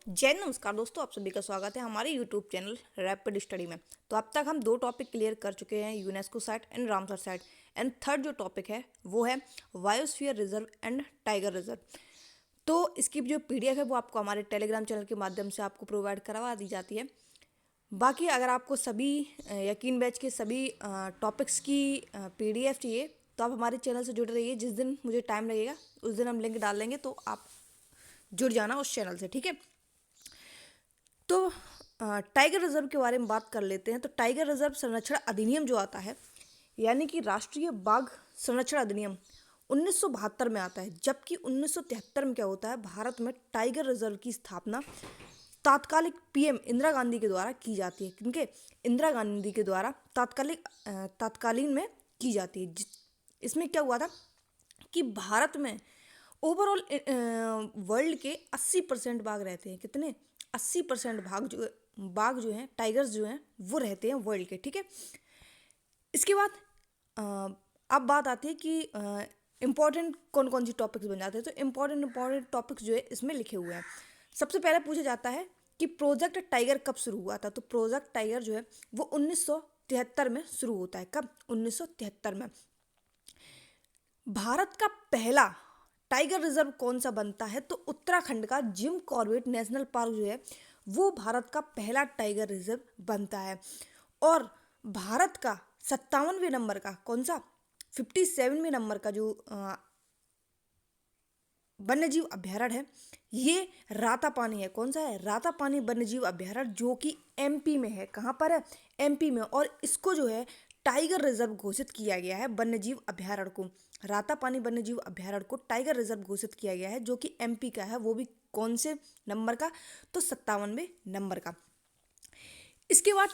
जय नमस्कार दोस्तों, आप सभी का स्वागत है हमारे यूट्यूब चैनल रैपिड स्टडी में। तो अब तक हम दो टॉपिक क्लियर कर चुके हैं, UNESCO site and Ramsar site. And third जो टॉपिक है वो है biosphere reserve and tiger reserve. तो इसकी जो पीडीएफ है वो आपको हमारे टेलीग्राम चैनल के माध्यम से आपको प्रोवाइड करवा दी जाती है। बाकी अगर आपको सभी यकीन बैच के सभी टॉपिक्स की पीडीएफ चाहिए तो आप हमारे चैनल से जुड़े रहिए। जिस दिन मुझे टाइम लगेगा उस दिन हम लिंक डाल देंगे, तो आप जुड़ जाना उस चैनल से, ठीक है। तो टाइगर रिजर्व के बारे में बात कर लेते हैं। तो टाइगर रिजर्व संरक्षण अधिनियम जो आता है, यानी कि राष्ट्रीय बाघ संरक्षण अधिनियम 1972 में आता है, जबकि 1973 में क्या होता है, भारत में टाइगर रिजर्व की स्थापना तात्कालिक पीएम इंदिरा गांधी के द्वारा की जाती है। क्योंकि इंदिरा गांधी के द्वारा तात्कालीन में की जाती है। इसमें क्या हुआ था कि भारत में ओवरऑल वर्ल्ड के 80% बाघ रहते हैं। कितने? 80% बाघ जो हैं, टाइगर्स जो हैं, वो रहते हैं वर्ल्ड के, ठीक है। इसके बाद अब बात आती है कि इम्पॉर्टेंट कौन कौन सी टॉपिक्स बन जाते हैं। तो इम्पॉर्टेंट टॉपिक्स जो है इसमें लिखे हुए हैं। सबसे पहले पूछा जाता है कि प्रोजेक्ट टाइगर कब शुरू हुआ था। तो प्रोजेक्ट टाइगर जो है वो 1973 में शुरू होता है। कब? 1973 में। भारत का पहला टाइगर रिजर्व कौन सा बनता है? तो उत्तराखंड का जिम कॉर्बेट नेशनल पार्क जो है वो भारत का पहला टाइगर रिजर्व बनता है। और भारत का 57वें नंबर का कौन सा, 57वें नंबर का जो वन्यजीव अभ्यारण्य है, ये रातापानी है। कौन सा है? रातापानी वन्यजीव अभ्यारण्य, जो कि एमपी में है। कहाँ पर है? एमपी में। और इसको जो है टाइगर रिजर्व घोषित किया गया है। वन्यजीव अभ्यारण्य को, रातापानी वन्यजीव अभ्यारण्य को टाइगर रिजर्व घोषित किया गया है, जो कि एमपी का है। वो भी कौन से नंबर का? तो 57वें नंबर का। इसके बाद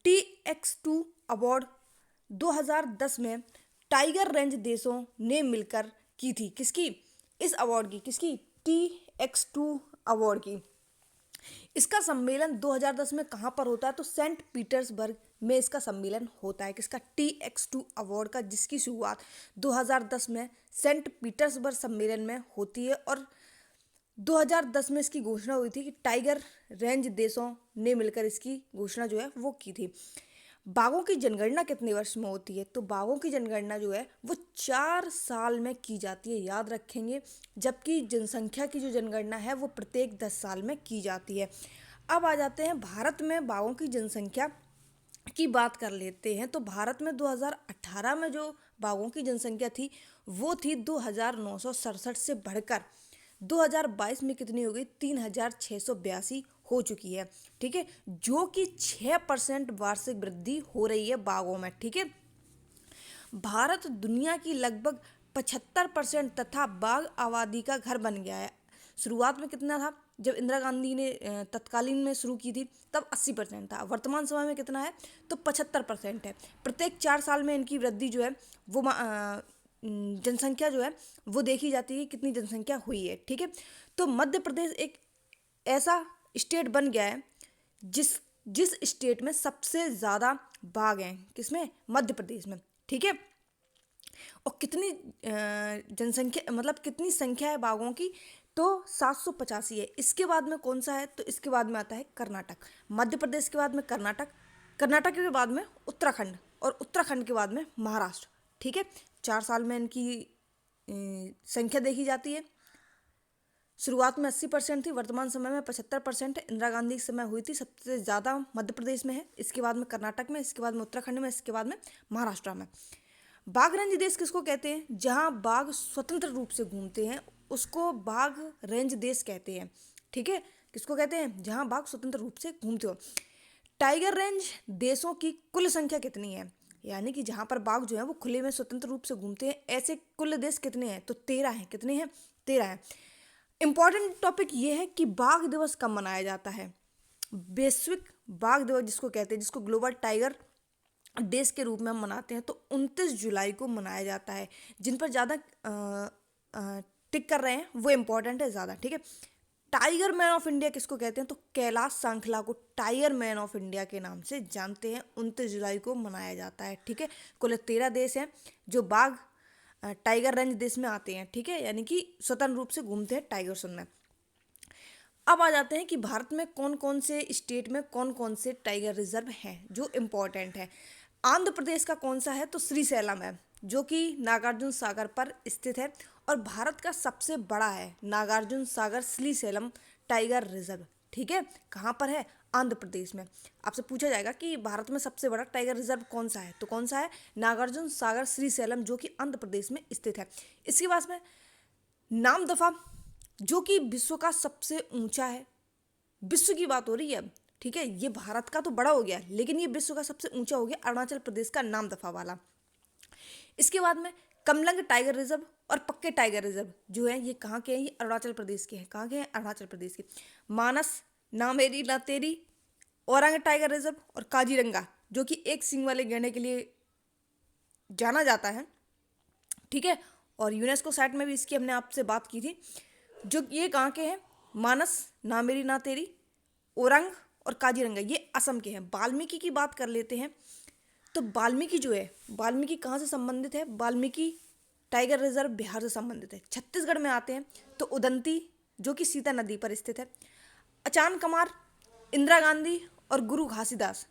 TX2 अवार्ड 2010 में टाइगर रेंज देशों ने मिलकर की थी। किसकी? इस अवार्ड की, किसकी? TX2 अवार्ड की। इसका सम्मेलन 2010 में कहाँ पर होता है? तो सेंट पीटर्सबर्ग में इसका सम्मेलन होता है। किसका? TX2 अवार्ड का, जिसकी शुरुआत 2010 में सेंट पीटर्सबर्ग सम्मेलन में होती है। और 2010 में इसकी घोषणा हुई थी कि टाइगर रेंज देशों ने मिलकर इसकी घोषणा जो है वो की थी। बाघों की जनगणना कितने वर्ष में होती है? तो बाघों की जनगणना जो है वो 4 साल में की जाती है, याद रखेंगे। जबकि जनसंख्या की जो जनगणना है वो प्रत्येक 10 साल में की जाती है। अब आ जाते हैं भारत में बाघों की जनसंख्या की बात कर लेते हैं। तो भारत में 2018 में जो बाघों की जनसंख्या थी वो थी 2967 से बढ़कर 2022 में कितनी हो गई? 3682 हो चुकी है, ठीक है। जो कि 6% वार्षिक वृद्धि हो रही है बाघों में, ठीक है। भारत दुनिया की लगभग 75% तथा बाघ आबादी का घर बन गया है। शुरुआत में कितना था? जब इंदिरा गांधी ने तत्कालीन में शुरू की थी तब 80% था। वर्तमान समय में कितना है? तो 75% है। प्रत्येक 4 साल में इनकी वृद्धि जो है वो जनसंख्या जो है वो देखी जाती है, कितनी जनसंख्या हुई है, ठीक है। तो मध्य प्रदेश एक ऐसा स्टेट बन गया है जिस जिस स्टेट में सबसे ज़्यादा बाघ हैं। किसमें? मध्य प्रदेश में, ठीक है। और कितनी जनसंख्या, मतलब कितनी संख्या है बाघों की? तो 785 है। इसके बाद में कौन सा है? तो इसके बाद में आता है कर्नाटक। मध्य प्रदेश के बाद में कर्नाटक, कर्नाटक के बाद में उत्तराखंड, और उत्तराखंड के बाद में महाराष्ट्र, ठीक है। 4 साल में इनकी संख्या देखी जाती है। शुरुआत में 80% थी, वर्तमान समय में 75% है। इंदिरा गांधी के समय हुई थी, सबसे ज़्यादा मध्य प्रदेश में है, इसके बाद में कर्नाटक में, इसके बाद में उत्तराखंड में, इसके बाद में महाराष्ट्र में। बाघ रेंज देश किसको कहते हैं? जहाँ बाघ स्वतंत्र रूप से घूमते हैं उसको बाघ रेंज देश कहते हैं, ठीक है। किसको कहते हैं? जहाँ बाघ स्वतंत्र रूप से घूमते हो। टाइगर रेंज देशों की कुल संख्या कितनी है? यानी कि जहाँ पर बाघ जो है वो खुले में स्वतंत्र रूप से घूमते हैं, ऐसे कुल देश कितने हैं? तो 13 हैं। कितने हैं? 13 हैं। इम्पॉर्टेंट टॉपिक ये है कि बाघ दिवस कब मनाया जाता है। वैश्विक बाघ दिवस जिसको कहते हैं, जिसको ग्लोबल टाइगर डेज के रूप में हम मनाते हैं, तो 29 जुलाई को मनाया जाता है। जिन पर ज़्यादा टिक कर रहे हैं वो इम्पोर्टेंट है ज़्यादा, ठीक है। टाइगर मैन ऑफ इंडिया किसको कहते हैं? तो कैलाश सांखला को टाइगर मैन ऑफ इंडिया के नाम से जानते हैं। 29 जुलाई को मनाया जाता है, ठीक है। कुल 13 देश हैं जो बाघ टाइगर रेंज देश में आते हैं, ठीक है, यानी कि स्वतंत्र रूप से घूमते हैं टाइगर सन में। अब आ जाते हैं कि भारत में कौन कौन से स्टेट में कौन कौन से टाइगर रिजर्व हैं जो इम्पोर्टेंट है। आंध्र प्रदेश का कौन सा है, तो श्रीशैलम है, जो कि नागार्जुन सागर पर स्थित है और भारत का सबसे बड़ा है नागार्जुन सागर श्रीशैलम टाइगर रिजर्व। ठीक है, कहाँ पर है, आंध्र प्रदेश में। आपसे पूछा जाएगा कि भारत में सबसे बड़ा टाइगर रिजर्व कौन सा है, तो कौन सा है, नागार्जुन सागर श्रीशैलम, जो कि आंध्र प्रदेश में स्थित है। इसके बाद में नामदफा, जो कि विश्व का सबसे ऊंचा है, विश्व की बात हो रही है, ठीक है, ये भारत का तो बड़ा हो गया लेकिन ये विश्व का सबसे ऊंचा हो गया अरुणाचल प्रदेश का नामदफा वाला। इसके बाद में कमलंग टाइगर रिजर्व और पक्के टाइगर रिजर्व जो है ये कहाँ के हैं, ये अरुणाचल प्रदेश के हैं। कहाँ के हैं, अरुणाचल प्रदेश के। मानस, ना मेरी ना तेरी, औरंग टाइगर रिजर्व और काजीरंगा, जो कि एक सींग वाले गैंडे के लिए जाना जाता है। ठीक है, और यूनेस्को साइट में भी इसकी हमने आपसे बात की थी। जो ये कहाँ के हैं, मानस, ना मेरी ना तेरी, औरंग और काजीरंगा, ये असम के हैं। वाल्मीकि की बात कर लेते हैं, तो वाल्मीकि जो है, वाल्मीकि कहाँ से संबंधित है, वाल्मीकि टाइगर रिजर्व बिहार से संबंधित है। छत्तीसगढ़ में आते हैं तो उदंती, जो कि सीता नदी पर स्थित है। अचान कमार, इंदिरा गांधी और गुरु घासीदास,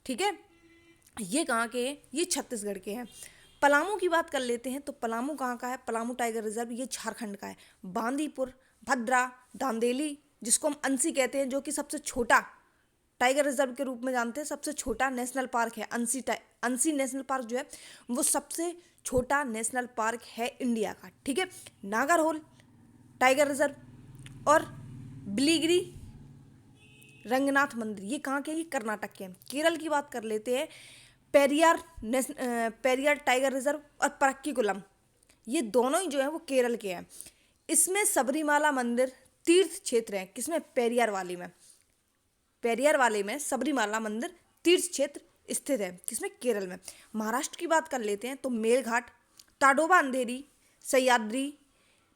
ठीक है, ये कहाँ के हैं, ये छत्तीसगढ़ के हैं। पलामू की बात कर लेते हैं, तो पलामू कहाँ का है, पलामू टाइगर रिजर्व ये झारखंड का है। बांदीपुर, भद्रा, दांदेली, जिसको हम अंसी कहते हैं, जो कि सबसे छोटा टाइगर रिजर्व के रूप में जानते हैं, सबसे छोटा नेशनल पार्क है अंसी नेशनल पार्क जो है वो सबसे छोटा नेशनल पार्क है इंडिया का। ठीक है, नागरहोल टाइगर रिजर्व और बिलीगिरी रंगनाथ मंदिर, ये कहाँ के हैं, ये कर्नाटक के हैं। केरल की बात कर लेते हैं, पेरियार टाइगर रिजर्व और परक्कीकुलम, ये दोनों ही जो है वो केरल के हैं। इसमें सबरीमाला मंदिर तीर्थ क्षेत्र है, किसमें, पेरियार वाले में सबरीमाला मंदिर तीर्थ क्षेत्र स्थित है, किसमें, केरल में। महाराष्ट्र की बात कर लेते हैं, तो मेलघाट, ताडोबा अंधेरी, सह्याद्री,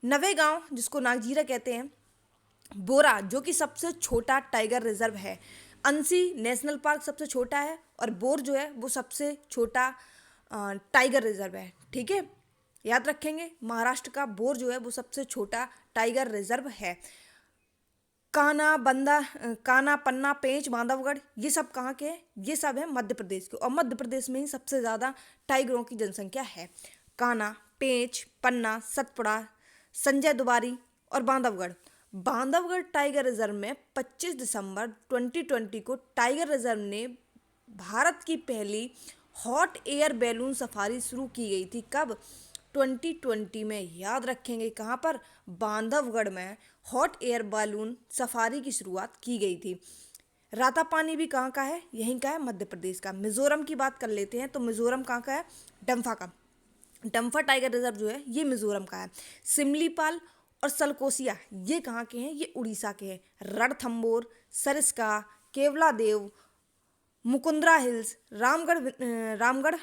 नवेगांव जिसको नागजीरा कहते हैं, बोरा जो कि सबसे छोटा टाइगर रिजर्व है। अंसी नेशनल पार्क सबसे छोटा है और बोर जो है वो सबसे छोटा टाइगर रिजर्व है। ठीक है, याद रखेंगे, महाराष्ट्र का बोर जो है वो सबसे छोटा टाइगर रिजर्व है। काना, पन्ना, पेंच, बांधवगढ़, ये सब कहाँ के हैं, ये सब है मध्य प्रदेश के, और मध्य प्रदेश में ही सबसे ज़्यादा टाइगरों की जनसंख्या है। काना, पेंच, पन्ना, सतपुड़ा, संजय दुबारी और बांधवगढ़ टाइगर रिजर्व में 25 दिसंबर 2020 को टाइगर रिजर्व ने भारत की पहली हॉट एयर बैलून सफारी शुरू की गई थी। कब, 2020 में। याद रखेंगे कहाँ पर, बांधवगढ़ में हॉट एयर बैलून सफारी की शुरुआत की गई थी। रातापानी भी कहाँ का है, यहीं का है, मध्य प्रदेश का। मिजोरम की बात कर लेते हैं, तो मिजोरम कहाँ का है, डम्फा का। डम्फा टाइगर रिजर्व जो है ये मिजोरम का है। सिमलीपाल और सलकोसिया ये कहाँ के हैं, ये उड़ीसा के हैं। रणथंबोर, सरिस्का, केवलादेव, मुकुंदरा हिल्स, रामगढ़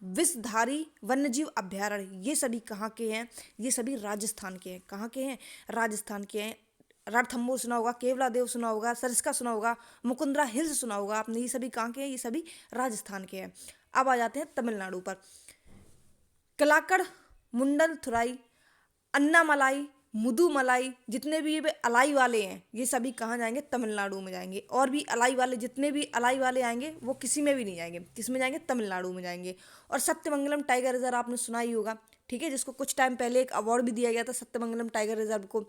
विषधारी वन्यजीव अभ्यारण्य, ये सभी कहाँ के हैं, ये सभी राजस्थान के हैं। कहाँ के हैं, राजस्थान के हैं। रणथंबोर सुना होगा, केवलादेव सुना होगा, सरिस्का सुना होगा, मुकुंदरा हिल्स सुना होगा आपने, ये सभी कहाँ के हैं, ये सभी राजस्थान के हैं। अब आ जाते हैं तमिलनाडु पर। कलाकड़, मुंडल थुराई, अन्नामलाई, मुदुमलाई, जितने भी ये अलाई वाले हैं ये सभी कहाँ जाएंगे, तमिलनाडु में जाएंगे। और भी अलाई वाले, जितने भी अलाई वाले आएंगे वो किसी में भी नहीं जाएंगे, किस में जाएंगे, तमिलनाडु में जाएंगे। और सत्यमंगलम टाइगर रिजर्व आपने सुना ही होगा, ठीक है, जिसको कुछ टाइम पहले एक अवार्ड भी दिया गया था सत्यमंगलम टाइगर रिजर्व को।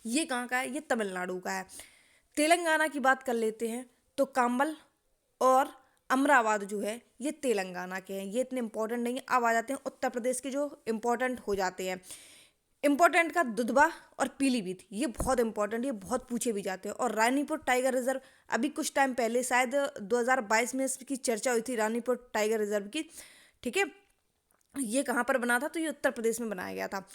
ये कहाँ का है, ये तमिलनाडु का है। तेलंगाना की बात कर लेते हैं, तो काम्बल और अमरावती जो है ये तेलंगाना के हैं, ये इतने इंपॉर्टेंट नहीं है। अब आ जाते हैं उत्तर प्रदेश के जो इंपॉर्टेंट हो जाते हैं। इंपॉर्टेंट का दुधवा और पीलीभीत, ये बहुत इंपॉर्टेंट, ये बहुत पूछे भी जाते हैं। और रानीपुर टाइगर रिजर्व, अभी कुछ टाइम पहले शायद 2022 में इसकी चर्चा हुई थी रानीपुर टाइगर रिजर्व की। ठीक है, ये कहाँ पर बना था, तो ये उत्तर प्रदेश में बनाया गया था।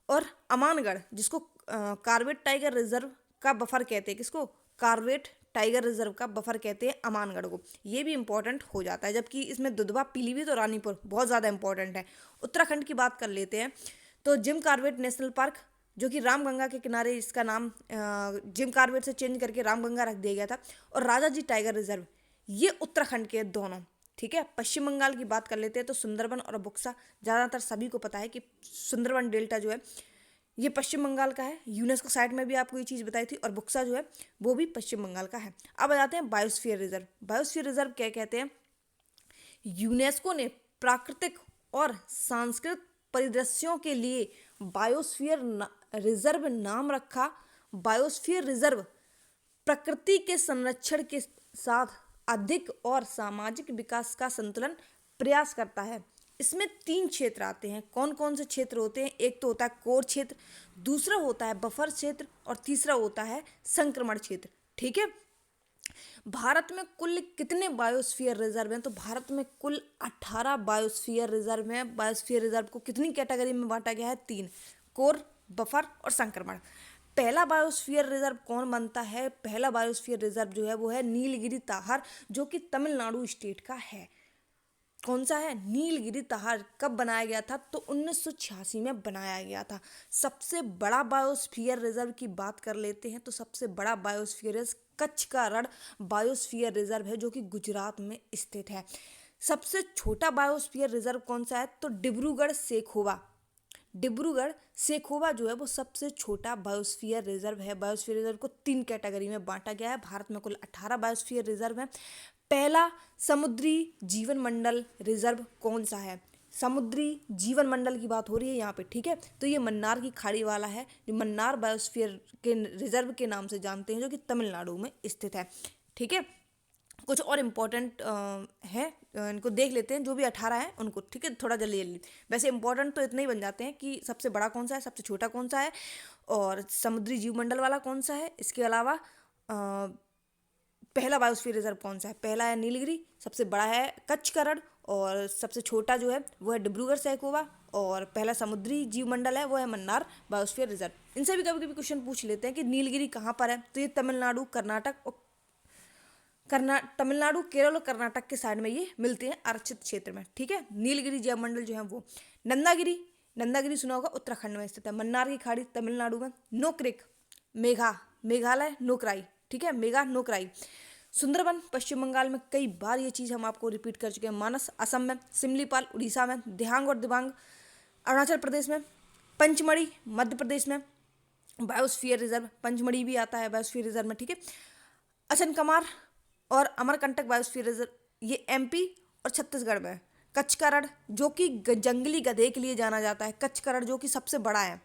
और अमानगढ़, जिसको कार्बेट टाइगर रिजर्व का बफर कहते हैं, किसको, कार्बेट टाइगर रिजर्व का बफर कहते हैं अमानगढ़ को, ये भी इंपॉर्टेंट हो जाता है। जबकि इसमें दुधवा, पीलीभीत और रानीपुर बहुत ज़्यादा इंपॉर्टेंट है। उत्तराखंड की बात कर लेते हैं, तो जिम कॉर्बेट नेशनल पार्क, जो कि रामगंगा के किनारे, इसका नाम जिम कॉर्बेट से चेंज करके रामगंगा रख दिया गया था। और राजा जी टाइगर रिजर्व, ये उत्तराखंड के दोनों। ठीक है, पश्चिम बंगाल की बात कर लेते हैं, तो सुंदरबन और बुक्सा, ज़्यादातर सभी को पता है कि सुंदरबन डेल्टा जो है ये पश्चिम बंगाल का है, यूनेस्को साइट में भी आपको ये चीज़ बताई थी, और बुक्सा जो है वो भी पश्चिम बंगाल का है। अब आ जाते हैं बायोस्फीयर रिजर्व। बायोस्फीयर रिजर्व क्या कहते हैं? यूनेस्को ने प्राकृतिक और सांस्कृतिक परिदृश्यों के लिए बायोस्फीयर रिजर्व नाम रखा। बायोस्फीयर रिजर्व प्रकृति के संरक्षण के साथ अधिक और सामाजिक विकास का संतुलन प्रयास करता है। इसमें 3 क्षेत्र आते हैं। कौन कौन से क्षेत्र होते हैं? एक तो होता है कोर क्षेत्र, दूसरा होता है बफर क्षेत्र, और तीसरा होता है संक्रमण क्षेत्र। ठीक है। भारत में कुल कितने बायोस्फीयर रिजर्व हैं? तो भारत में कुल 18 बायोस्फीयर रिजर्व हैं। बायोस्फीयर रिजर्व को कितनी कैटेगरी में बांटा गया है? 3, कोर, बफर और संक्रमण। पहला बायोस्फीयर रिजर्व कौन बनता है? पहला बायोस्फीयर रिजर्व जो है वो है नीलगिरी ताहर, जो कि तमिलनाडु स्टेट का है। कौन सा है? नीलगिरी ताहर। कब बनाया गया था? तो 1986 में बनाया गया था। सबसे बड़ा बायोस्फीयर रिजर्व की बात कर लेते हैं, तो सबसे बड़ा बायोस्फीयर कच्छ का रण बायोस्फीयर रिजर्व है, जो कि गुजरात में स्थित है। सबसे छोटा बायोस्फीयर रिजर्व कौन सा है? तो डिब्रूगढ़ सेखोवा। डिब्रूगढ़ सेखोवा जो है वो सबसे छोटा बायोस्फीयर रिजर्व है। बायोस्फीयर रिजर्व को 3 कैटेगरी में बांटा गया है। भारत में कुल 18 बायोस्फीयर रिजर्व हैं। पहला समुद्री जीवन मंडल रिजर्व कौन सा है? समुद्री जीवन मंडल की बात हो रही है यहाँ पे। ठीक है। तो ये मन्नार की खाड़ी वाला है, जो मन्नार बायोस्फीयर के रिजर्व के नाम से जानते हैं, जो कि तमिलनाडु में स्थित है। ठीक है। कुछ और इम्पोर्टेंट है, इनको देख लेते हैं, जो भी 18 है उनको। ठीक है, थोड़ा जल्दी जल्दी। वैसे इंपॉर्टेंट तो इतने ही बन जाते हैं कि सबसे बड़ा कौन सा है, सबसे छोटा कौन सा है, और समुद्री जीवमंडल वाला कौन सा है। इसके अलावा पहला बायोस्फीयर रिजर्व कौन सा है? पहला है नीलगिरी, सबसे बड़ा है कच्छ का रण, और सबसे छोटा जो है वो है डिब्रूगढ़ सैखोवा, और पहला समुद्री जीवमंडल है वो है मन्नार बायोस्फीयर रिजर्व। इनसे भी कभी कभी क्वेश्चन पूछ लेते हैं कि नीलगिरी कहाँ पर है? तो ये तमिलनाडु, तमिलनाडु, केरल और कर्नाटक के साइड में ये मिलते हैं आरक्षित क्षेत्र में। ठीक है। नीलगिरी जैवमंडल जो है वो। नंदागिरी सुना होगा, उत्तराखंड में स्थित है। मन्नार की खाड़ी तमिलनाडु में। नोक्रेक मेघालय, नोकराई। ठीक है, मेघा नोकराई। सुंदरबन पश्चिम बंगाल में। कई बार ये चीज़ हम आपको रिपीट कर चुके हैं। मानस असम में। सिमलीपाल उड़ीसा में। दिहांग और दिबांग अरुणाचल प्रदेश में। पंचमढ़ी मध्य प्रदेश में। बायोस्फीयर रिजर्व पंचमढ़ी भी आता है बायोस्फीयर रिजर्व में। ठीक है। अचनकमार और अमरकंटक बायोस्फीयर रिजर्व ये एमपी और छत्तीसगढ़ में। कच्छ का रण जो कि जंगली गधे के लिए जाना जाता है। कच्छ का रण जो कि सबसे बड़ा है।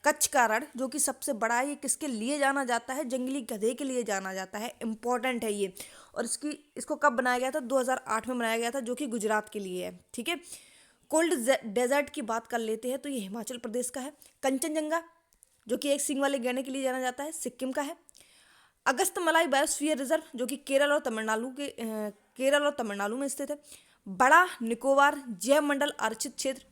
कच्छ का रण जो कि सबसे बड़ा है, ये किसके लिए जाना जाता है? जंगली गधे के लिए जाना जाता है। इंपॉर्टेंट है ये। और इसको कब बनाया गया था? 2008 में बनाया गया था, जो कि गुजरात के लिए है। ठीक है। कोल्ड डेजर्ट की बात कर लेते हैं, तो ये हिमाचल प्रदेश का है। कंचनजंगा जो कि एक सींग वाले गैंडे के लिए जाना जाता है, सिक्किम का है। अगस्तमलाई बायोस्फीयर रिजर्व जो कि केरल और तमिलनाडु में स्थित है। बड़ा निकोबार जैव मंडल आरक्षित क्षेत्र।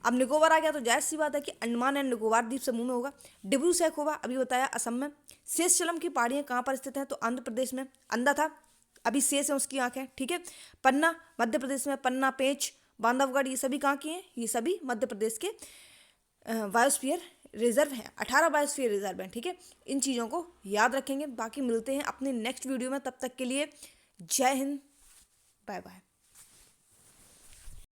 अब निकोबार आ गया तो जाहिर सी बात है कि अंडमान एंड निकोबार द्वीप समूह में होगा। डिब्रू सैखोवा अभी बताया असम में। शेषचलम की पहाड़ियाँ कहाँ पर स्थित हैं? तो आंध्र प्रदेश में। अंधा था, अभी शेष है उसकी आँखें। ठीक है। पन्ना मध्य प्रदेश में। पन्ना, पेंच, बांधवगढ़ ये सभी कहाँ की हैं? ये सभी मध्य प्रदेश के बायोस्फीयर रिजर्व हैं। 18 बायोस्फीयर रिजर्व हैं। ठीक है। इन चीज़ों को याद रखेंगे। बाकी मिलते हैं अपने नेक्स्ट वीडियो में। तब तक के लिए जय हिंद, बाय बाय।